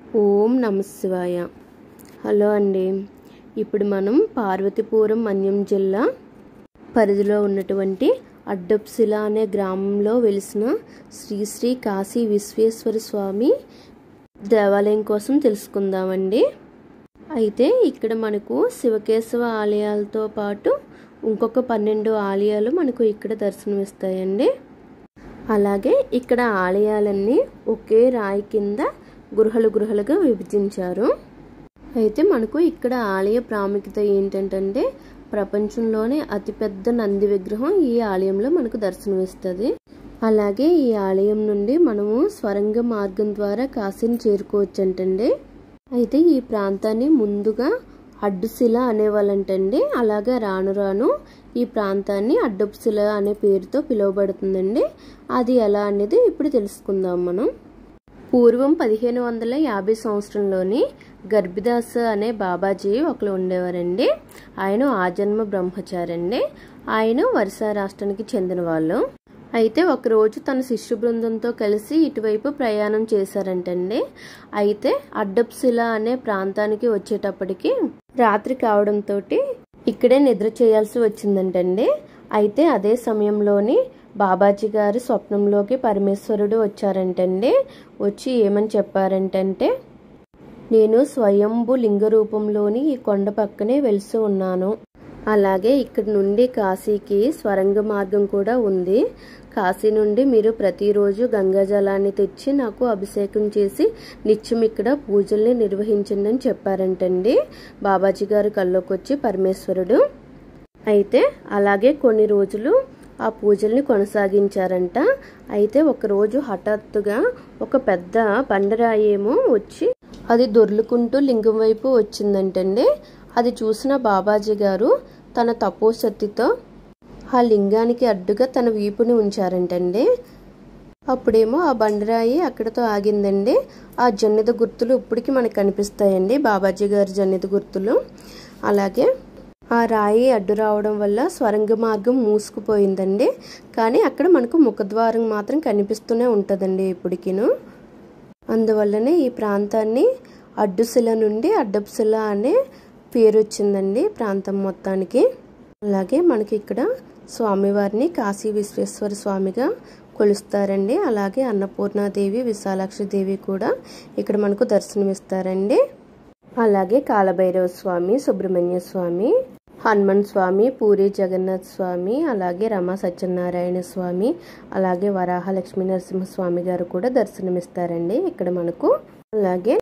ఓం నమః శివాయ. హలో అండి. ఇప్పుడు మనం పార్వతీపురం మన్యం జిల్లా పరిధిలో ఉన్నటువంటి అడ్డప్శిల అనే గ్రామంలో వెలిసిన శ్రీ శ్రీ కాశీ విశ్వేశ్వర స్వామి దేవాలయం కోసం తెలుసుకుందామండి. అయితే ఇక్కడ మనకు శివకేశవ ఆలయాలతో పాటు ఇంకొక 12 ఆలయాలు మనకు ఇక్కడ దర్శనమిస్తాయండి. అలాగే ఇక్కడ ఆలయాలన్నీ ఒకే రాయి కింద గృహలుగా విభజించారు. అయితే మనకు ఇక్కడ ఆలయ ప్రాముఖ్యత ఏంటంటే ప్రపంచంలోనే అతిపెద్ద నంది విగ్రహం ఈ ఆలయంలో మనకు దర్శనమిస్తుంది. అలాగే ఈ ఆలయం నుండి మనము స్వరంగ మార్గం ద్వారా కాశీని చేరుకోవచ్చంటండి. అయితే ఈ ప్రాంతాన్ని ముందుగా అడ్డుశిల అనేవాళ్ళంటండి. అలాగే రాను రాను ఈ ప్రాంతాన్ని అడ్డప్శిల అనే పేరుతో పిలువబడుతుందండి. అది ఎలా అనేది ఇప్పుడు తెలుసుకుందాం మనం. పూర్వం 1550 సంవత్సరంలోని గర్భిదాస్ అనే బాబాజీ ఒకరు ఉండేవారండి. ఆయన ఆజన్మ బ్రహ్మచారి అండి. ఆయన ఒరిస్సా రాష్ట్రానికి చెందిన వాళ్ళు. అయితే ఒకరోజు తన శిష్యు బృందంతో కలిసి ఇటువైపు ప్రయాణం చేశారంటండి. అయితే అడ్డప్శిల అనే ప్రాంతానికి వచ్చేటప్పటికి రాత్రి కావడంతో ఇక్కడే నిద్ర చేయాల్సి వచ్చిందంటండి. అయితే అదే సమయంలోని బాబాజీ గారి స్వప్నంలోకి పరమేశ్వరుడు వచ్చారంటండి. వచ్చి ఏమని చెప్పారంటే, నేను స్వయంభు లింగ రూపంలోని ఈ కొండ పక్కనే వెలిసి ఉన్నాను. అలాగే ఇక్కడ నుండి కాశీకి స్వరంగ మార్గం కూడా ఉంది. కాశీ నుండి మీరు ప్రతిరోజు గంగా జలాన్ని తెచ్చి నాకు అభిషేకం చేసి నిత్యం ఇక్కడ పూజల్ని నిర్వహించండి అని చెప్పారంటండి బాబాజీ గారి కల్లోకి వచ్చి పరమేశ్వరుడు. అయితే అలాగే కొన్ని రోజులు ఆ పూజల్ని కొనసాగించారంట. అయితే ఒకరోజు హఠాత్తుగా ఒక పెద్ద బండరాయేమో వచ్చి అది దొర్లుకుంటూ లింగం వైపు వచ్చిందంటండి. అది చూసిన బాబాజీ గారు తన తపోశక్తితో ఆ లింగానికి అడ్డుగా తన వీపుని ఉంచారంటండి. అప్పుడేమో ఆ బండరాయి అక్కడతో ఆగిందండి. ఆ జన్నిత గుర్తులు ఇప్పటికీ మనకు కనిపిస్తాయండి, బాబాజీ గారి జన్నిత గుర్తులు. అలాగే ఆ రాయి అడ్డు రావడం వల్ల స్వరంగ మార్గం మూసుకుపోయిందండి. కానీ అక్కడ మనకు ముఖద్వారం మాత్రం కనిపిస్తూనే ఉంటుందండి ఇప్పటికిను. అందువల్లనే ఈ ప్రాంతాన్ని అడ్డుశిల నుండి అడ్డప్శిల అనే పేరు వచ్చిందండి ప్రాంతం మొత్తానికి. అలాగే మనకి ఇక్కడ స్వామివారిని కాశీ విశ్వేశ్వర స్వామిగా కొలుస్తారండి. అలాగే అన్నపూర్ణాదేవి, విశాలాక్షి దేవి కూడా ఇక్కడ మనకు దర్శనమిస్తారండి. అలాగే కాలభైరవ స్వామి, సుబ్రహ్మణ్య స్వామి, హనుమాన్ స్వామి, పూరి జగన్నాథ్ స్వామి, అలాగే రమా సత్యనారాయణ స్వామి, అలాగే వరాహ లక్ష్మీ నరసింహ స్వామి గారు కూడా దర్శనమిస్తారండి ఇక్కడ మనకు. అలాగే